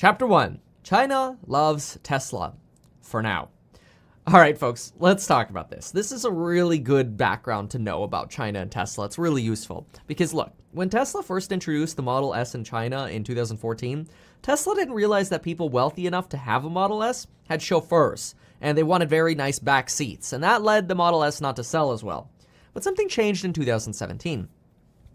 Chapter 1. China loves Tesla. For now. All right, folks, let's talk about this. This is a really good background to know about China and Tesla. It's really useful because look, when Tesla first introduced the Model S in China in 2014, Tesla didn't realize that people wealthy enough to have a Model S had chauffeurs, and they wanted very nice back seats, and that led the Model S not to sell as well. But something changed in 2017.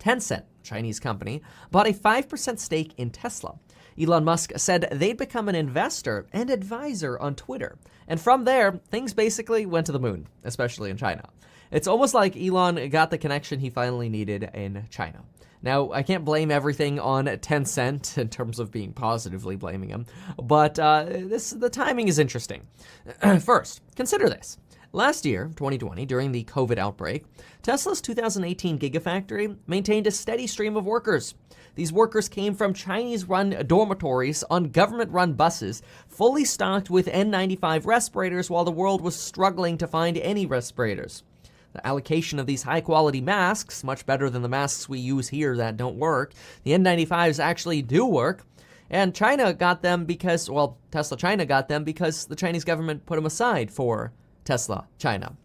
Tencent, Chinese company, bought a 5% stake in Tesla. Elon Musk said they'd become an investor and advisor on Twitter. And from there, things basically went to the moon, especially in China. It's almost like Elon got the connection he finally needed in China. Now, I can't blame everything on Tencent in terms of being positively blaming him, but the timing is interesting. First, consider this. Last year, 2020, during the COVID outbreak, Tesla's 2018 Gigafactory maintained a steady stream of workers. These workers came from Chinese-run dormitories on government-run buses, fully stocked with N95 respirators while the world was struggling to find any respirators. The allocation of these high-quality masks, much better than the masks we use here that don't work, the N95s actually do work, and China got them because, well, Tesla China got them because the Chinese government put them aside for Tesla China.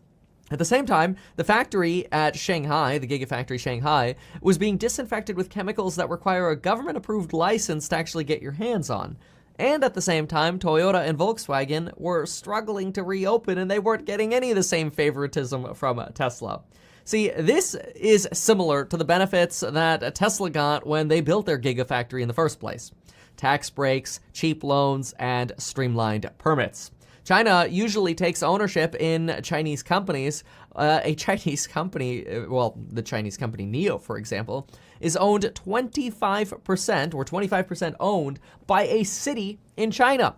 At the same time, the factory at Shanghai, the Gigafactory Shanghai, was being disinfected with chemicals that require a government-approved license to actually get your hands on. And at the same time, Toyota and Volkswagen were struggling to reopen, and they weren't getting any of the same favoritism from Tesla. See, this is similar to the benefits that Tesla got when they built their Gigafactory in the first place. Tax breaks, cheap loans, and streamlined permits. China usually takes ownership in Chinese companies. A Chinese company, well, the Chinese company NIO, for example, is owned 25% or 25% owned by a city in China.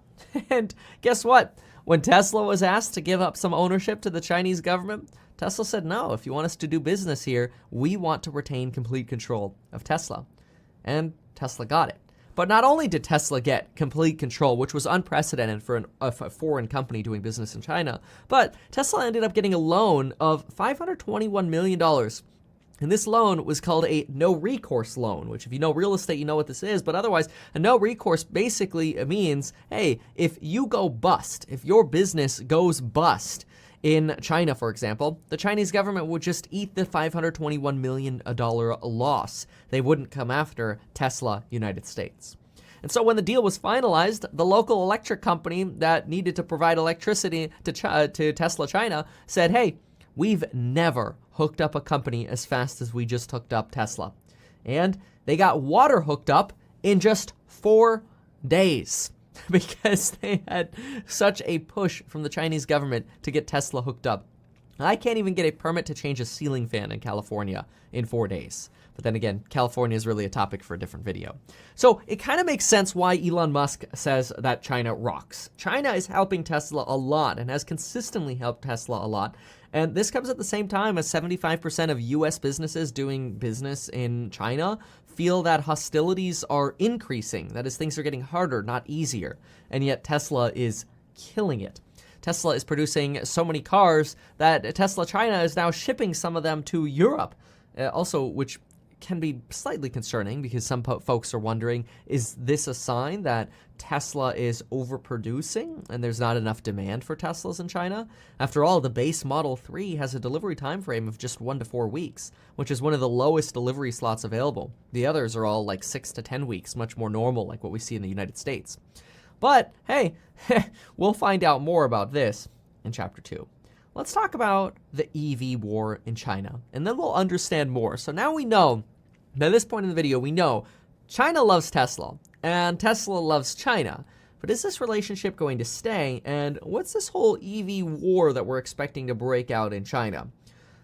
And guess what? When Tesla was asked to give up some ownership to the Chinese government, Tesla said, no, if you want us to do business here, we want to retain complete control of Tesla. And Tesla got it. But not only did Tesla get complete control, which was unprecedented for a foreign company doing business in China, but Tesla ended up getting a loan of $521 million. And this loan was called a no-recourse loan, which if you know real estate, you know what this is. But otherwise, a no-recourse basically means, hey, if you go bust, if your business goes bust, in China, for example, the Chinese government would just eat the $521 million loss. They wouldn't come after Tesla United States. And so when the deal was finalized, the local electric company that needed to provide electricity to Tesla China said, hey, we've never hooked up a company as fast as we just hooked up Tesla. And they got water hooked up in just 4 days. Because they had such a push from the Chinese government to get Tesla hooked up. I can't even get a permit to change a ceiling fan in California in 4 days. But then again, California is really a topic for a different video. So it kind of makes sense why Elon Musk says that China rocks. China is helping Tesla a lot and has consistently helped Tesla a lot. And this comes at the same time as 75% of US businesses doing business in China feel that hostilities are increasing. That is, things are getting harder, not easier. And yet Tesla is killing it. Tesla is producing so many cars that Tesla China is now shipping some of them to Europe. Also, which can be slightly concerning because some folks are wondering, is this a sign that Tesla is overproducing and there's not enough demand for Teslas in China? After all, the base Model 3 has a delivery time frame of just 1 to 4 weeks, which is one of the lowest delivery slots available. The others are all like 6 to 10 weeks, much more normal like what we see in the United States. But hey, we'll find out more about this in Chapter 2. Let's talk about the EV war in China, and then we'll understand more. So now we know, at this point in the video, we know China loves Tesla, and Tesla loves China. But is this relationship going to stay, and what's this whole EV war that we're expecting to break out in China?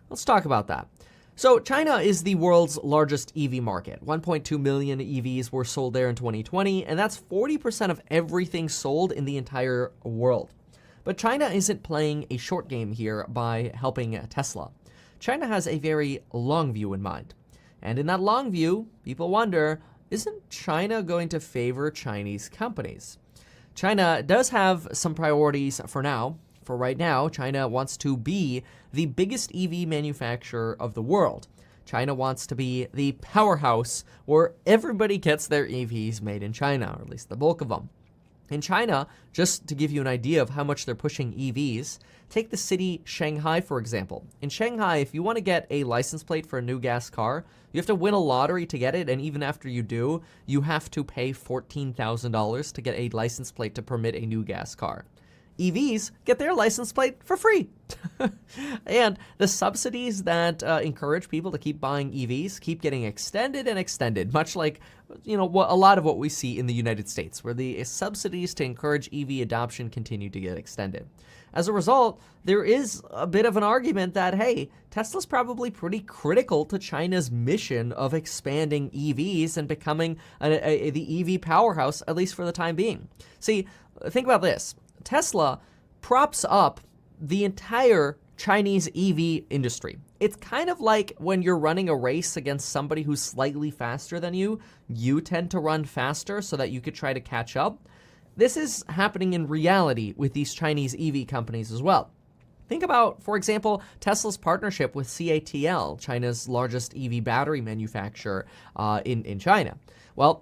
Let's talk about that. So China is the world's largest EV market. 1.2 million EVs were sold there in 2020, and that's 40% of everything sold in the entire world. But China isn't playing a short game here by helping Tesla. China has a very long view in mind. And in that long view, people wonder, isn't China going to favor Chinese companies? China does have some priorities for now. For right now, China wants to be the biggest EV manufacturer of the world. China wants to be the powerhouse where everybody gets their EVs made in China, or at least the bulk of them. In China, just to give you an idea of how much they're pushing EVs, take the city Shanghai, for example. In Shanghai, if you want to get a license plate for a new gas car, you have to win a lottery to get it, and even after you do, you have to pay $14,000 to get a license plate to permit a new gas car. EVs get their license plate for free. And the subsidies that encourage people to keep buying EVs keep getting extended and extended, much like, a lot of what we see in the United States, where the subsidies to encourage EV adoption continue to get extended. As a result, there is a bit of an argument that, hey, Tesla's probably pretty critical to China's mission of expanding EVs and becoming the EV powerhouse, at least for the time being. See, think about this. Tesla props up the entire Chinese EV industry. It's kind of like when you're running a race against somebody who's slightly faster than you tend to run faster so that you could try to catch up. This is happening in reality with these Chinese EV companies as well. Think about, for example, Tesla's partnership with CATL, China's largest EV battery manufacturer in China. Well,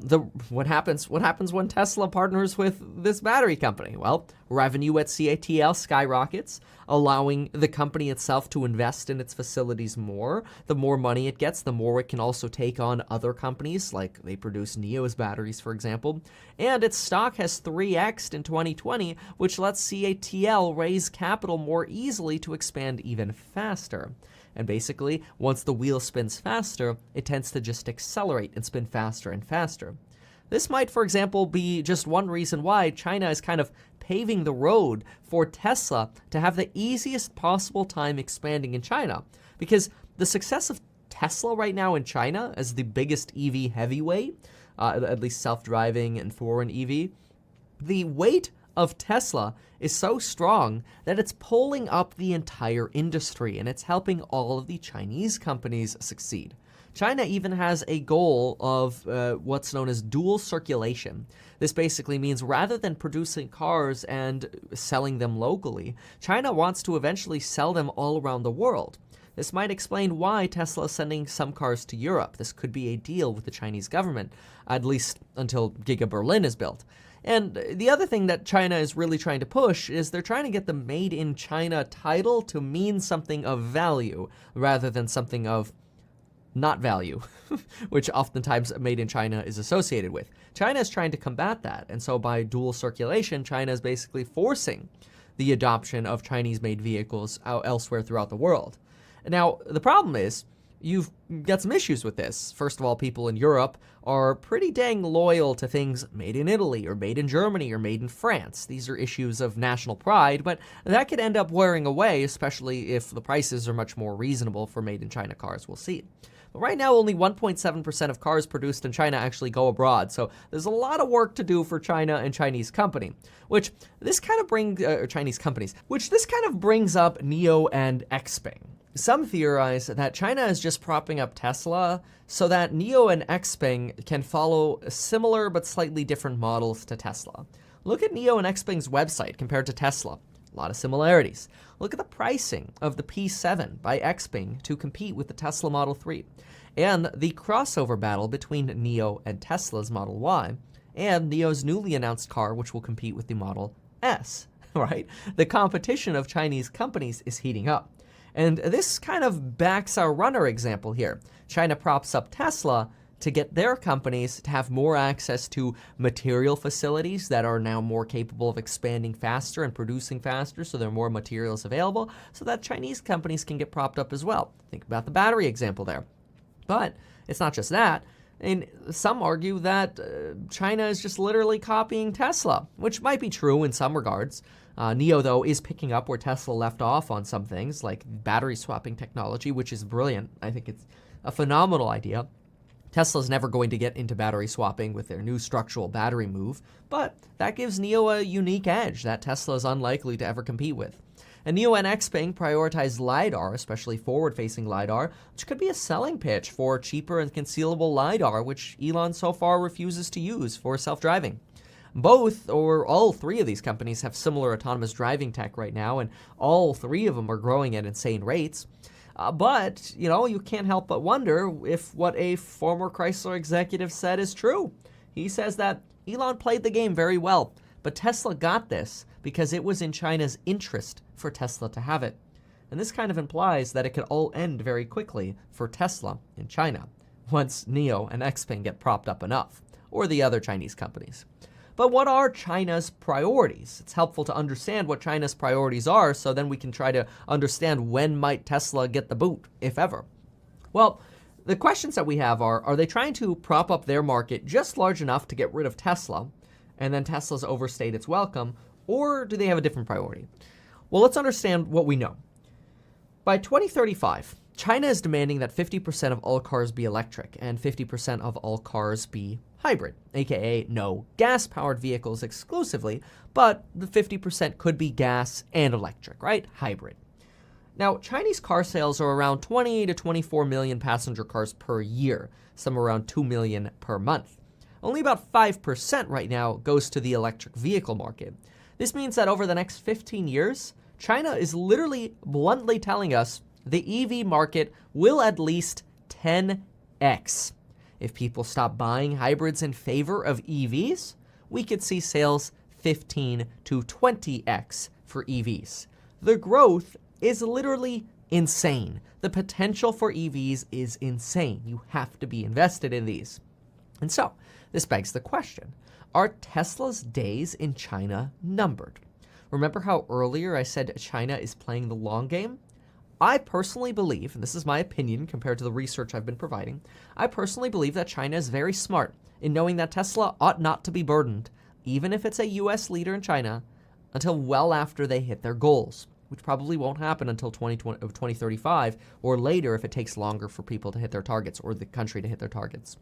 what happens when Tesla partners with this battery company? Well, revenue at CATL skyrockets, allowing the company itself to invest in its facilities more. The more money it gets, the more it can also take on other companies, like they produce NIO's batteries, for example. And its stock has 3x'd in 2020, which lets CATL raise capital more easily to expand even faster. And basically, once the wheel spins faster, it tends to just accelerate and spin faster and faster. This might, for example, be just one reason why China is kind of paving the road for Tesla to have the easiest possible time expanding in China. Because the success of Tesla right now in China as the biggest EV heavyweight, at least self-driving and foreign EV, the weight of Tesla is so strong that it's pulling up the entire industry, and it's helping all of the Chinese companies succeed. China even has a goal of what's known as dual circulation. This basically means rather than producing cars and selling them locally, China wants to eventually sell them all around the world. This might explain why Tesla is sending some cars to Europe. This could be a deal with the Chinese government, at least until Giga Berlin is built. And the other thing that China is really trying to push is they're trying to get the Made in China title to mean something of value rather than something of not value, which oftentimes Made in China is associated with. China is trying to combat that, and so by dual circulation, China is basically forcing the adoption of Chinese-made vehicles elsewhere throughout the world. Now, the problem is, you've got some issues with this. First of all, people in Europe are pretty dang loyal to things made in Italy or made in Germany or made in France. These are issues of national pride, but that could end up wearing away, especially if the prices are much more reasonable for made in China cars. We'll see. But right now, only 1.7% of cars produced in China actually go abroad, so there's a lot of work to do for China and Chinese company, which this kind of brings up NIO and Xpeng. Some theorize that China is just propping up Tesla so that NIO and Xpeng can follow similar but slightly different models to Tesla. Look at NIO and Xpeng's website compared to Tesla. A lot of similarities. Look at the pricing of the P7 by Xpeng to compete with the Tesla Model 3, and the crossover battle between NIO and Tesla's Model Y, and NIO's newly announced car, which will compete with the Model S, right? The competition of Chinese companies is heating up. And this kind of backs our runner example here. China props up Tesla to get their companies to have more access to material facilities that are now more capable of expanding faster and producing faster, so there are more materials available, so that Chinese companies can get propped up as well. Think about the battery example there. But it's not just that. And some argue that China is just literally copying Tesla, which might be true in some regards. NIO, though, is picking up where Tesla left off on some things, like battery swapping technology, which is brilliant. I think it's a phenomenal idea. Tesla's never going to get into battery swapping with their new structural battery move, but that gives NIO a unique edge that Tesla is unlikely to ever compete with. And NIO and Xpeng prioritize LiDAR, especially forward-facing LiDAR, which could be a selling pitch for cheaper and concealable LiDAR, which Elon so far refuses to use for self-driving. Both, or all three of these companies have similar autonomous driving tech right now, and all three of them are growing at insane rates. But, you can't help but wonder if what a former Chrysler executive said is true. He says that Elon played the game very well, But Tesla got this because it was in China's interest for Tesla to have it. And this kind of implies that it could all end very quickly for Tesla in China once NIO and XPeng get propped up enough, or the other Chinese companies. But what are China's priorities? It's helpful to understand what China's priorities are so then we can try to understand when might Tesla get the boot, if ever. Well, the questions that we have are they trying to prop up their market just large enough to get rid of Tesla, and then Tesla's overstayed its welcome, or do they have a different priority? Well, let's understand what we know. By 2035, China is demanding that 50% of all cars be electric and 50% of all cars be hybrid, aka no gas-powered vehicles exclusively, but the 50% could be gas and electric, right? Hybrid. Now, Chinese car sales are around 20 to 24 million passenger cars per year, some around 2 million per month. Only about 5% right now goes to the electric vehicle market. This means that over the next 15 years, China is literally bluntly telling us the EV market will at least 10x. If people stop buying hybrids in favor of EVs, we could see sales 15 to 20x for EVs. The growth is literally insane. The potential for EVs is insane. You have to be invested in these. And so, this begs the question, are Tesla's days in China numbered? Remember how earlier I said China is playing the long game? I personally believe, and this is my opinion compared to the research I've been providing, I personally believe that China is very smart in knowing that Tesla ought not to be burdened, even if it's a US leader in China, until well after they hit their goals, which probably won't happen until 2035 or later if it takes longer for people to hit their targets or the country to hit their targets.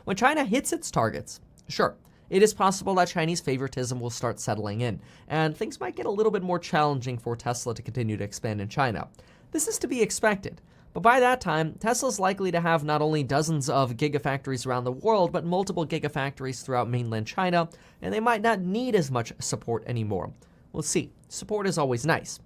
When China hits its targets, sure, it is possible that Chinese favoritism will start settling in, and things might get a little bit more challenging for Tesla to continue to expand in China. This is to be expected, but by that time, Tesla's likely to have not only dozens of gigafactories around the world, but multiple gigafactories throughout mainland China, and they might not need as much support anymore. We'll see. Support is always nice.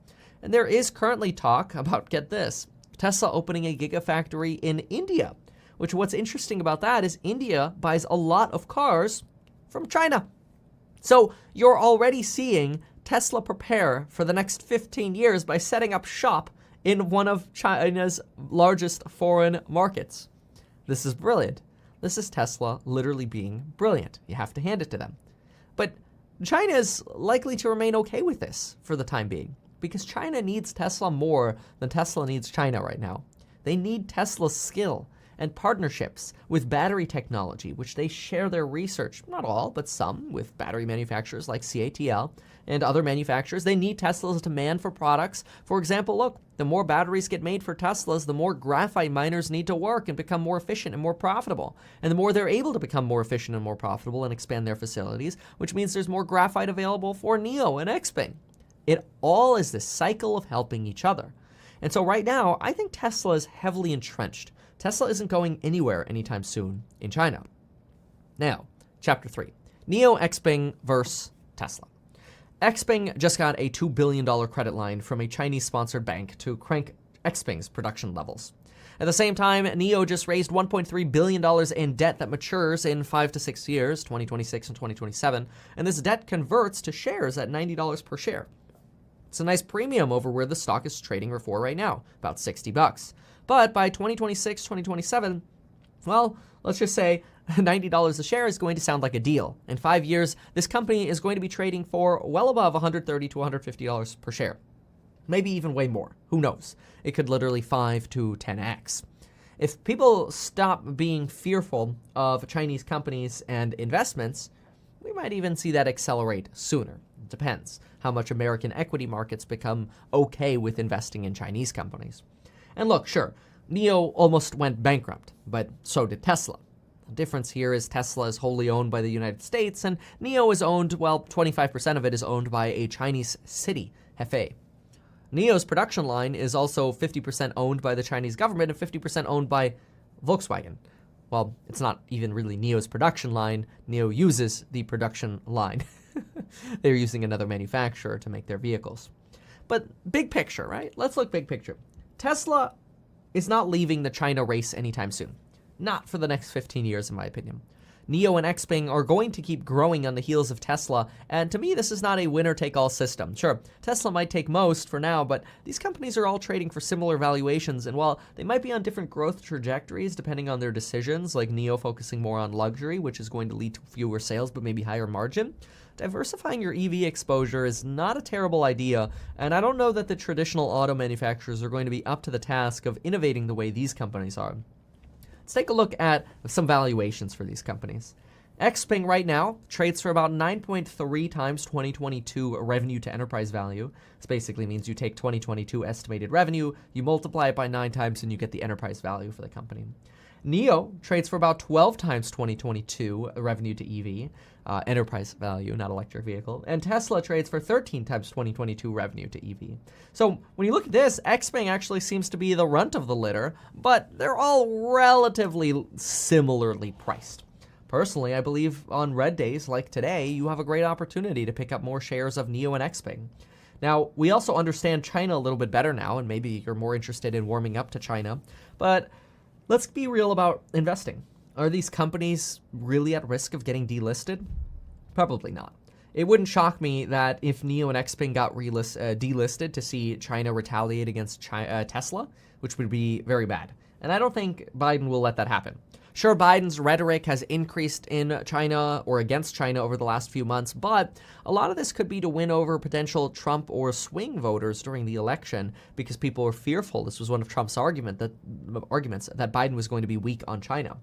And there is currently talk about, get this, Tesla opening a gigafactory in India, which what's interesting about that is India buys a lot of cars from China. So you're already seeing Tesla prepare for the next 15 years by setting up shop in one of China's largest foreign markets. This is brilliant. This is Tesla literally being brilliant. You have to hand it to them. But China is likely to remain okay with this for the time being because China needs Tesla more than Tesla needs China right now. They need Tesla's skill and partnerships with battery technology, which they share their research, not all, but some, with battery manufacturers like CATL and other manufacturers. They need Tesla's demand for products. For example, look, the more batteries get made for Teslas, the more graphite miners need to work and become more efficient and more profitable. And the more they're able to become more efficient and more profitable and expand their facilities, which means there's more graphite available for NIO and XPeng. It all is this cycle of helping each other. And so right now, I think Tesla is heavily entrenched. Tesla isn't going anywhere anytime soon in China. Now, Chapter 3. NIO, XPeng versus Tesla. XPeng just got a $2 billion credit line from a Chinese-sponsored bank to crank XPeng's production levels. At the same time, NIO just raised $1.3 billion in debt that matures in 5 to 6 years, 2026 and 2027, and this debt converts to shares at $90 per share. It's a nice premium over where the stock is trading for right now, about $60. But by 2026, 2027, well, let's just say $90 a share is going to sound like a deal. In 5 years, this company is going to be trading for well above $130 to $150 per share. Maybe even way more. Who knows? It could literally 5 to 10x. If people stop being fearful of Chinese companies and investments, we might even see that accelerate sooner. It depends how much American equity markets become okay with investing in Chinese companies. And look, sure, NIO almost went bankrupt, but so did Tesla. The difference here is Tesla is wholly owned by the United States, and NIO is owned, well, 25% of it is owned by a Chinese city, Hefei. NIO's production line is also 50% owned by the Chinese government and 50% owned by Volkswagen. Well, it's not even really NIO's production line. NIO uses the production line. They're using another manufacturer to make their vehicles. But big picture, right? Let's look big picture. Tesla is not leaving the China race anytime soon. Not for the next 15 years, in my opinion. NIO and XPeng are going to keep growing on the heels of Tesla, and to me, this is not a winner-take-all system. Sure, Tesla might take most for now, but these companies are all trading for similar valuations, and while they might be on different growth trajectories depending on their decisions, like NIO focusing more on luxury, which is going to lead to fewer sales but maybe higher margin, diversifying your EV exposure is not a terrible idea, and I don't know that the traditional auto manufacturers are going to be up to the task of innovating the way these companies are. Let's take a look at some valuations for these companies. XPeng right now trades for about 9.3 times 2022 revenue to enterprise value. This basically means you take 2022 estimated revenue, you multiply it by 9 times, and you get the enterprise value for the company. NIO trades for about 12 times 2022 revenue to EV, enterprise value, not electric vehicle. And Tesla trades for 13 times 2022 revenue to EV. So when you look at this, XPeng actually seems to be the runt of the litter, but they're all relatively similarly priced. Personally, I believe on red days like today, you have a great opportunity to pick up more shares of NIO and XPeng. Now, we also understand China a little bit better now, and maybe you're more interested in warming up to China, but let's be real about investing. Are these companies really at risk of getting delisted? Probably not. It wouldn't shock me that if NIO and XPeng got delisted to see China retaliate against Tesla, which would be very bad. And I don't think Biden will let that happen. Sure, Biden's rhetoric has increased in China or against China over the last few months, but a lot of this could be to win over potential Trump or swing voters during the election because people were fearful. This was one of Trump's arguments that Biden was going to be weak on China.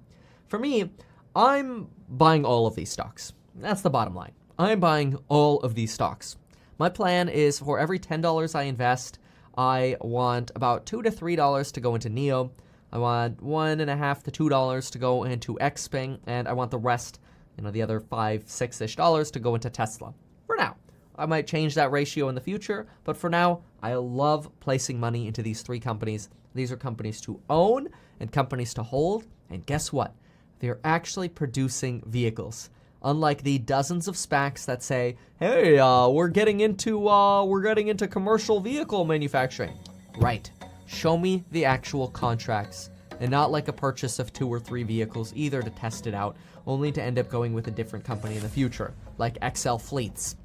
For me, I'm buying all of these stocks. That's the bottom line. I'm buying all of these stocks. My plan is for every $10 I invest, I want about $2 to $3 to go into NIO. I want $1.50 to $2 to go into XPeng, and I want the rest, the other $5, $6-ish to go into Tesla. For now, I might change that ratio in the future, but for now, I love placing money into these 3 companies. These are companies to own and companies to hold, and guess what? They're actually producing vehicles. Unlike the dozens of SPACs that say, "Hey, we're getting into commercial vehicle manufacturing." Right. Show me the actual contracts, and not like a purchase of 2 or 3 vehicles either to test it out, only to end up going with a different company in the future, like XL Fleets.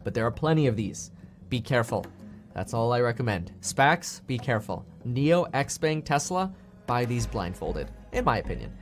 But there are plenty of these. Be careful. That's all I recommend. SPACs, be careful. NIO, XPeng, Tesla, buy these blindfolded, in my opinion.